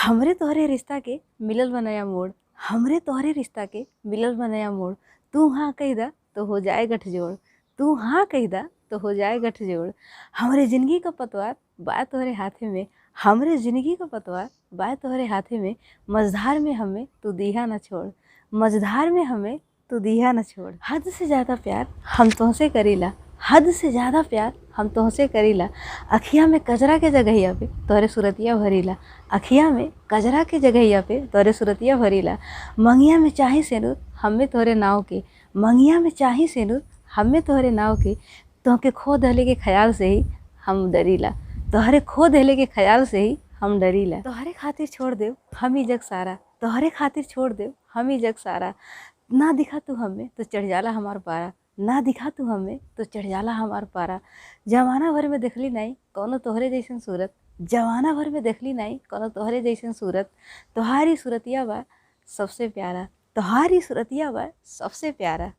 हमरे तोहरे रिश्ता के मिलल बा नया मोड़। हमरे तोहरे रिश्ता के मिलल बा नया मोड़। तू हाँ कही दा तो हो जाए गठजोड़। तू हाँ कही दा तो हो जाए गठजोड़। हमरे जिंदगी का पतवार बा तोहरे हाथे में। हमरे जिंदगी का पतवार बा तोहरे हाथे में। मझधार में हमें तू दिहा न छोड़। मझधार में हमें तू दिहा न छोड़। हद से ज़्यादा प्यार हम तुमसे करीला। हद से ज़्यादा प्यार हम तुमसे करीला। अखिया में कजरा के जगहिया पे तोहरे सुरतिया भरीला। अखिया में कजरा के जगहिया पे तोहरे सुरतिया भरीला। मंगिया में चाही सेनुर हमें तोहरे नाव के। मंगिया में चाही सेनुर हमें तोहरे नाव के। तोहके खो दहले के ख्याल से ही हम डरीला। तोहरे खो दहले के ख्याल से ही हम डरीला। तोहरे खातिर छोड़ देव हम ही जग सारा। तोहरे खातिर छोड़ देव हम ही जग सारा। ना दिखा तू हमें तो चढ़ जाला हमार पारा। ना दिखा तू हमें तो चढ़ जाला हमार पारा। जमाना भर में देखली नहीं कौनो तोहरे जैसन सूरत। जमाना भर में देखली नहीं कौनो तोहरे जैसन सूरत। तोहारी सूरतिया बा सबसे प्यारा। तोहारी सूरतिया बा सबसे प्यारा।